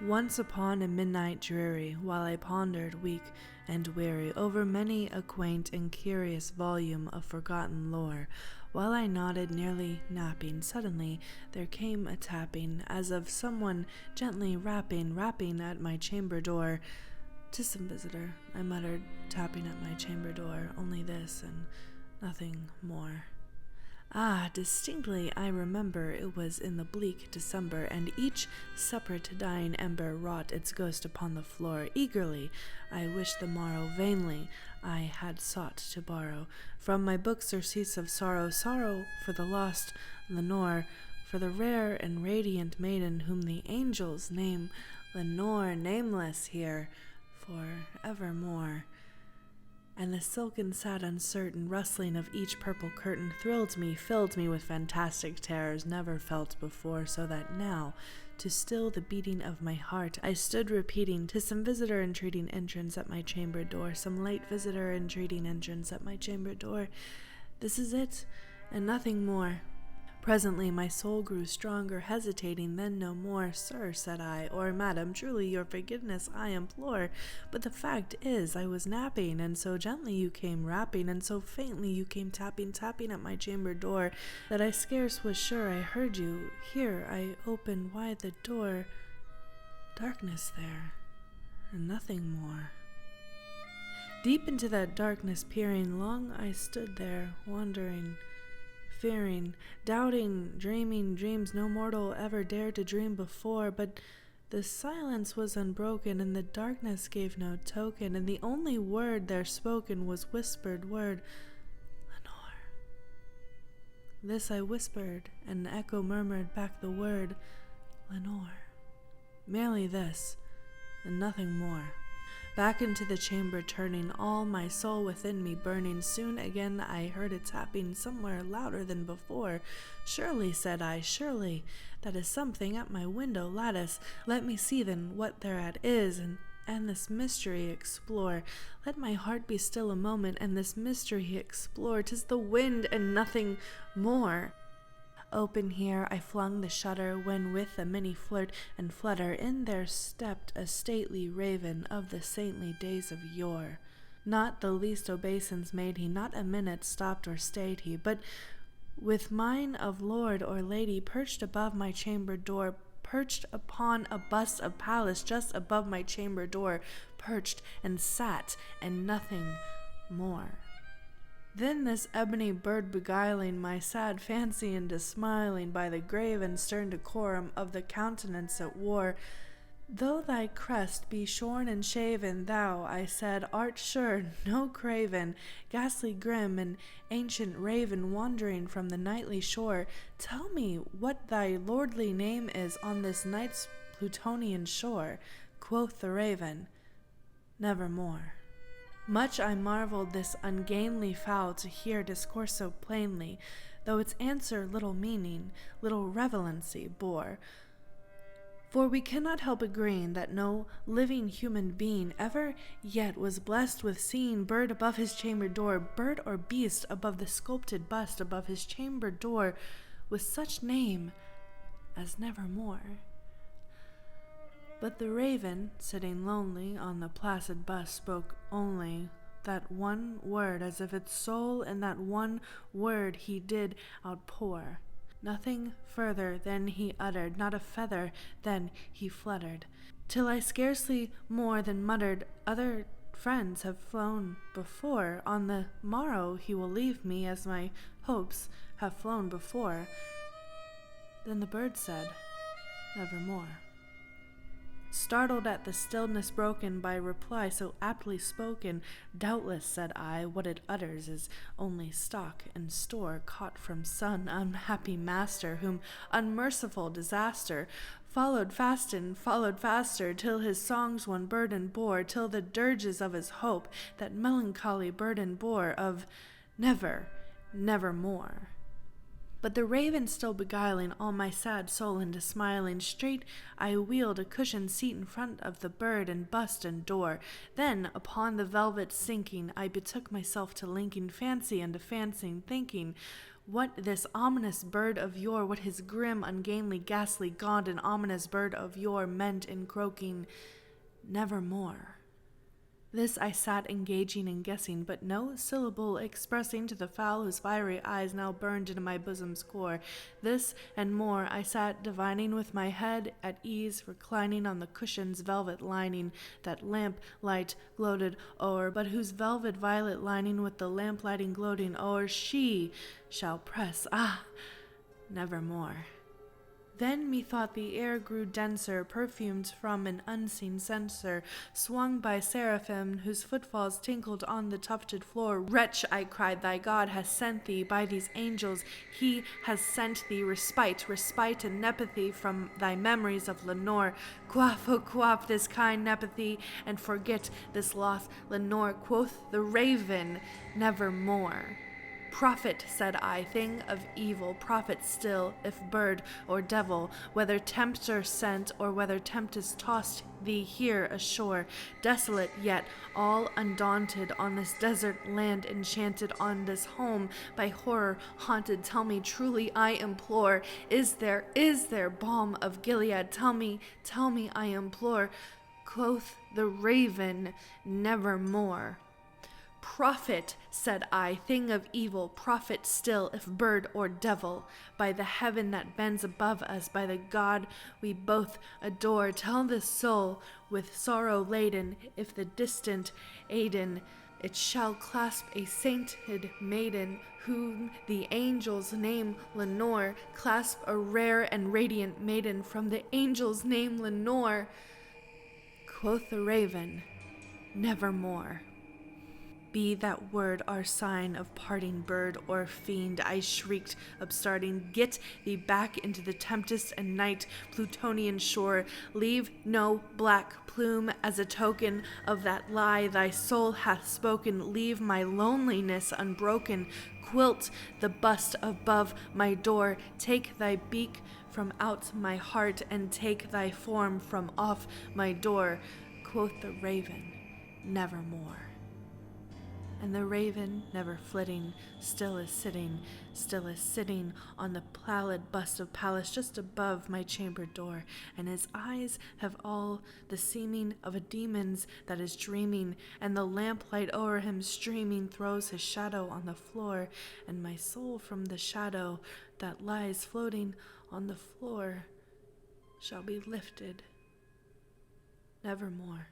Once upon a midnight dreary, while I pondered weak and weary over many a quaint and curious volume of forgotten lore, while I nodded, nearly napping, suddenly there came a tapping, as of someone gently rapping at my chamber door. "'Tis some visitor," I muttered, tapping at my chamber door, "only this, and nothing more." Ah, distinctly I remember it was in the bleak December, and each separate dying ember wrought its ghost upon the floor. Eagerly I wished the morrow, vainly I had sought to borrow from my books surcease of sorrow, sorrow for the lost Lenore, for the rare and radiant maiden whom the angels name Lenore, nameless here for evermore. And the silken, sad, uncertain rustling of each purple curtain thrilled me, filled me with fantastic terrors never felt before, so that now, to still the beating of my heart, I stood repeating, "'Tis some visitor entreating entrance at my chamber door, some late visitor entreating entrance at my chamber door. This is it, and nothing more." Presently my soul grew stronger, hesitating, then no more. "Sir," said I, "or madam, truly your forgiveness I implore. But the fact is I was napping, and so gently you came rapping, and so faintly you came tapping at my chamber door, that I scarce was sure I heard you. Here I opened wide the door. Darkness there, and nothing more." Deep into that darkness peering, long I stood there, wondering, fearing, doubting, dreaming dreams no mortal ever dared to dream before. But the silence was unbroken, and the darkness gave no token, and the only word there spoken was whispered word, "Lenore." This I whispered, and an echo murmured back the word, "Lenore." Merely this, and nothing more. Back into the chamber turning, all my soul within me burning, soon again I heard a tapping somewhere louder than before. "Surely," said I, "surely that is something at my window lattice. Let me see then what thereat is, and this mystery explore. Let my heart be still a moment, and this mystery explore. 'Tis the wind and nothing more." Open here I flung the shutter, when with a many flirt and flutter in there stepped a stately raven of the saintly days of yore. Not the least obeisance made he, not a minute stopped or stayed he, but with mine of lord or lady perched above my chamber door, perched upon a bust of Pallas just above my chamber door, perched and sat, and nothing more. Then this ebony bird beguiling my sad fancy into smiling by the grave and stern decorum of the countenance it wore. "Though thy crest be shorn and shaven, thou," I said, "art sure no craven, ghastly grim and ancient raven wandering from the nightly shore. Tell me what thy lordly name is on this night's Plutonian shore." Quoth the raven, "Nevermore." Much I marveled this ungainly fowl to hear discourse so plainly, though its answer little meaning, little relevancy bore. For we cannot help agreeing that no living human being ever yet was blessed with seeing bird above his chamber door, bird or beast above the sculpted bust above his chamber door, with such name as Nevermore. But the raven, sitting lonely on the placid bust, spoke only that one word, as if its soul in that one word he did outpour. Nothing further then he uttered, not a feather then he fluttered, till I scarcely more than muttered, "Other friends have flown before. On the morrow he will leave me, as my hopes have flown before." Then the bird said, "Nevermore." Startled at the stillness broken by reply so aptly spoken, "Doubtless," said I, "what it utters is only stock and store caught from some unhappy master, whom unmerciful disaster followed fast and followed faster, till his songs one burden bore, till the dirges of his hope that melancholy burden bore of nevermore." But the raven still beguiling all my sad soul into smiling, straight I wheeled a cushioned seat in front of the bird and bust and door. Then, upon the velvet sinking, I betook myself to linking fancy into fancy, thinking, What this ominous bird of yore, what his grim, ungainly, ghastly, gaunt, and ominous bird of yore meant in croaking, nevermore. This I sat engaging and guessing, but no syllable expressing to the fowl whose fiery eyes now burned into my bosom's core. This and more I sat divining with my head at ease, reclining on the cushion's velvet lining that lamp light gloated o'er, but whose velvet violet lining with the lamp lighting gloating o'er she shall press, nevermore. Then methought the air grew denser, perfumed from an unseen censer, swung by seraphim whose footfalls tinkled on the tufted floor. Wretch, I cried, thy God has sent thee by these angels. He has sent thee respite and nepathy from thy memories of Lenore. Quaff, oh quaff this kind nepathy, and forget this loth Lenore. Quoth the raven, nevermore. Prophet, said I, thing of evil, prophet still, if bird or devil, whether tempter sent or whether tempest tossed thee here ashore, desolate yet all undaunted on this desert land enchanted, on this home by horror haunted, tell me truly, I implore, is there balm of Gilead? Tell me, I implore. Quoth the raven, nevermore. Prophet, said I, thing of evil, prophet still, if bird or devil, by the heaven that bends above us, by the God we both adore, tell this soul with sorrow laden, if the distant Aden, it shall clasp a sainted maiden, whom the angels name Lenore, clasp a rare and radiant maiden from the angels name Lenore. Quoth the raven, nevermore. Be that word our sign of parting, bird or fiend, I shrieked, upstarting. Get thee back into the tempest and night Plutonian shore. Leave no black plume as a token of that lie thy soul hath spoken. Leave my loneliness unbroken. Quilt the bust above my door. Take thy beak from out my heart, and take thy form from off my door. Quoth the raven, nevermore. And the raven, never flitting, still is sitting on the pallid bust of Pallas just above my chamber door, and his eyes have all the seeming of a demon's that is dreaming, and the lamplight o'er him streaming throws his shadow on the floor, and my soul from the shadow that lies floating on the floor shall be lifted nevermore.